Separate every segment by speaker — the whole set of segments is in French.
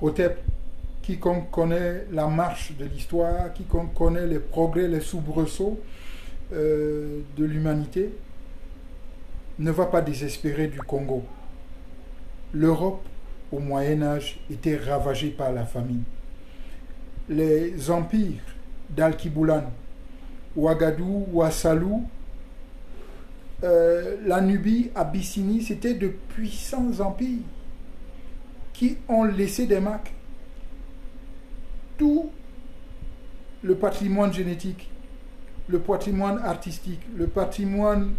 Speaker 1: Otep, quiconque connaît la marche de l'histoire, quiconque connaît les progrès, les soubresauts de l'humanité, ne va pas désespérer du Congo. L'Europe, au Moyen-Âge, était ravagée par la famine. Les empires d'Al-Kiboulan, Ouagadou, Ouassalou, la Nubie, Abyssinie, c'était de puissants empires qui ont laissé des marques. Tout le patrimoine génétique, le patrimoine artistique, le patrimoine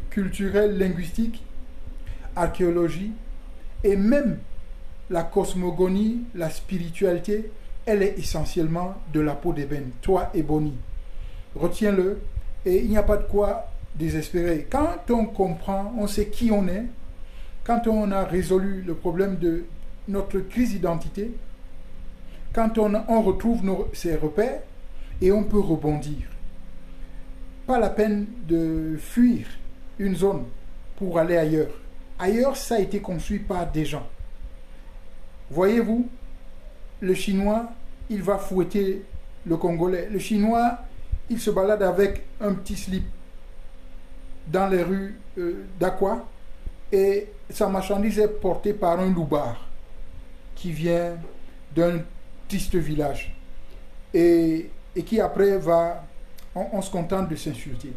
Speaker 1: culturel, linguistique, archéologie, et même la cosmogonie, la spiritualité, elle est essentiellement de la peau d'ébène, toi ébony. Retiens-le, et il n'y a pas de quoi désespérer. Quand on comprend, on sait qui on est, quand on a résolu le problème de notre crise d'identité, quand on retrouve ses repères, et on peut rebondir. Pas la peine de fuir une zone pour aller ailleurs. Ailleurs, ça a été construit par des gens. Voyez-vous, le Chinois, il va fouetter le Congolais. Le Chinois, il se balade avec un petit slip dans les rues d'Aqua et sa marchandise est portée par un loupard qui vient d'un triste village et qui après va, on se contente de s'insulter.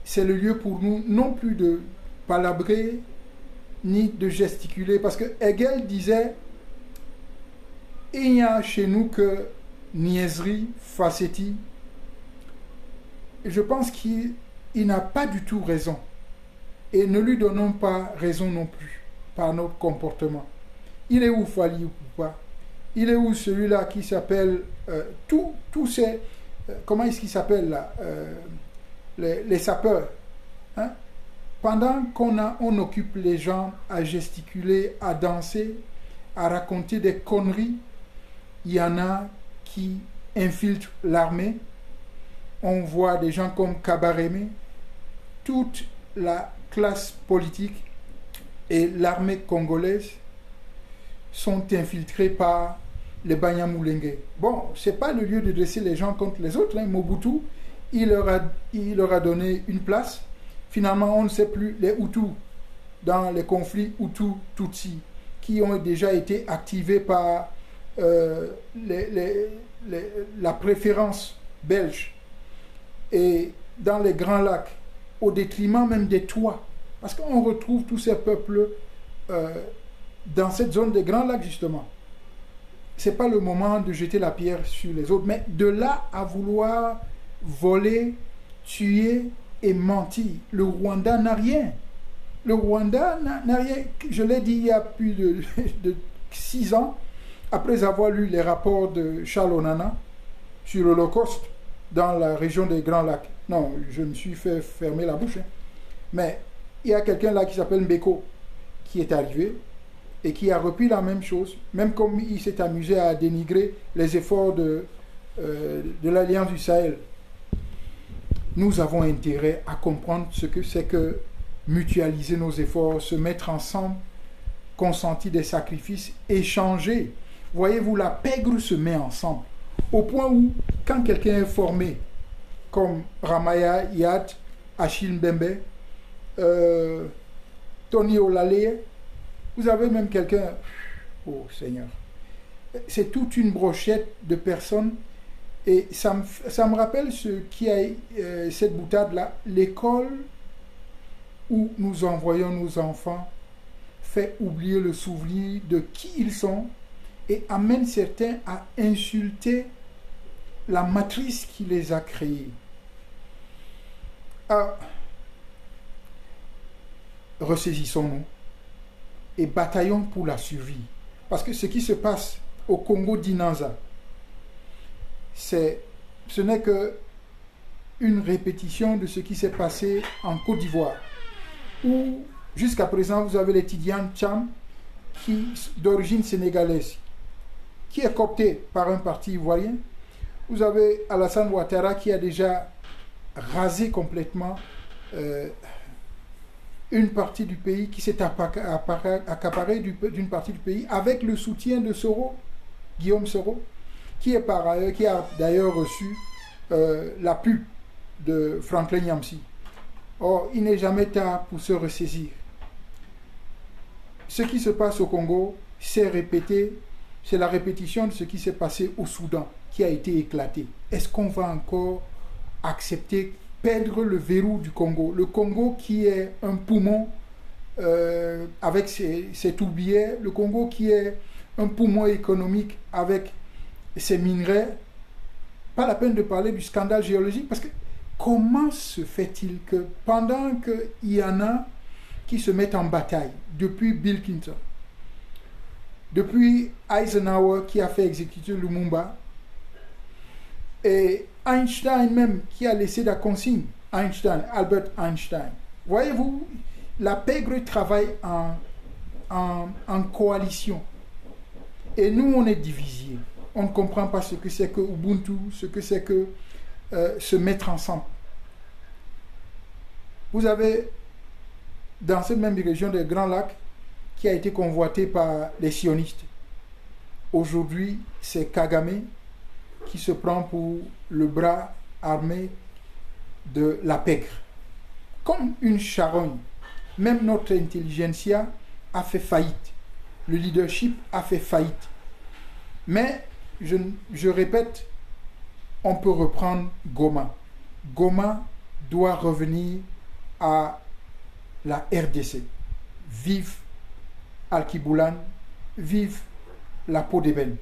Speaker 1: C'est le lieu pour nous non plus de palabrer ni de gesticuler, parce que Hegel disait il n'y a chez nous que niaiserie, facétie. Je pense qu'il n'a pas du tout raison, et ne lui donnons pas raison non plus par notre comportement. Il est où Fali Poupa? Il est où celui-là qui s'appelle tous ces comment est-ce qu'il s'appelle là les sapeurs, hein? Pendant qu'on occupe les gens à gesticuler, à danser, à raconter des conneries, il y en a qui infiltrent l'armée. On voit des gens comme Kabareme, toute la classe politique et l'armée congolaise sont infiltrés par les Banyamulenge. Bon, ce n'est pas le lieu de dresser les gens contre les autres, hein. Mobutu, il leur a donné une place. Finalement, on ne sait plus les Hutus dans les conflits Hutus-Tutsis qui ont déjà été activés par la préférence belge et dans les Grands Lacs, au détriment même des Touaregs, parce qu'on retrouve tous ces peuples dans cette zone des Grands Lacs justement. Ce n'est pas le moment de jeter la pierre sur les autres, mais de là à vouloir voler, tuer et mentir. Le Rwanda n'a rien. Le Rwanda n'a rien. Je l'ai dit il y a plus de 6 ans, après avoir lu les rapports de Charles Onana sur l'Holocauste dans la région des Grands Lacs. Non, je me suis fait fermer la bouche. Hein. Mais il y a quelqu'un là qui s'appelle Mbeko qui est arrivé et qui a repris la même chose, même comme il s'est amusé à dénigrer les efforts de l'Alliance du Sahel. Nous avons intérêt à comprendre ce que c'est que mutualiser nos efforts, se mettre ensemble, consentir des sacrifices, échanger. Voyez-vous, la pègre se met ensemble. Au point où, quand quelqu'un est formé, comme Ramaya Yad, Achille Mbembe, Tony Olaleye, vous avez même quelqu'un, oh Seigneur, c'est toute une brochette de personnes. Et ça me rappelle ce qui a cette boutade-là. L'école où nous envoyons nos enfants fait oublier le souvenir de qui ils sont et amène certains à insulter la matrice qui les a créés. Ressaisissons-nous et bataillons pour la survie. Parce que ce qui se passe au Congo d'Inanza, ce n'est que une répétition de ce qui s'est passé en Côte d'Ivoire, où jusqu'à présent vous avez les Tidiane Tcham, d'origine sénégalaise, qui est coopté par un parti ivoirien. Vous avez Alassane Ouattara qui a déjà rasé complètement une partie du pays, qui s'est accaparée d'une partie du pays avec le soutien de Soro, Guillaume Soro, qui a d'ailleurs reçu la pub de Franklin Nyamsi. Or, il n'est jamais tard pour se ressaisir. Ce qui se passe au Congo, c'est la répétition de ce qui s'est passé au Soudan, qui a été éclaté. Est-ce qu'on va encore accepter, perdre le verrou du Congo? Le Congo qui est un poumon avec ses tourbières, le Congo qui est un poumon économique avec ses minerais. Pas la peine de parler du scandale géologique, parce que comment se fait-il que pendant qu'il y en a qui se mettent en bataille, depuis Bill Clinton, depuis Eisenhower qui a fait exécuter Lumumba, et Einstein même qui a laissé la consigne, Albert Einstein. Voyez-vous, la pègre travaille en coalition. Et nous, on est divisés. On ne comprend pas ce que c'est que Ubuntu, ce que c'est que se mettre ensemble. Vous avez, dans cette même région des Grands Lacs, qui a été convoitée par les sionistes. Aujourd'hui, c'est Kagame qui se prend pour le bras armé de la pègre. Comme une charogne, même notre intelligentsia a fait faillite. Le leadership a fait faillite. Mais, je répète, on peut reprendre Goma. Goma doit revenir à la RDC. Vive Al-Kiboulan, vive la peau d'ébène.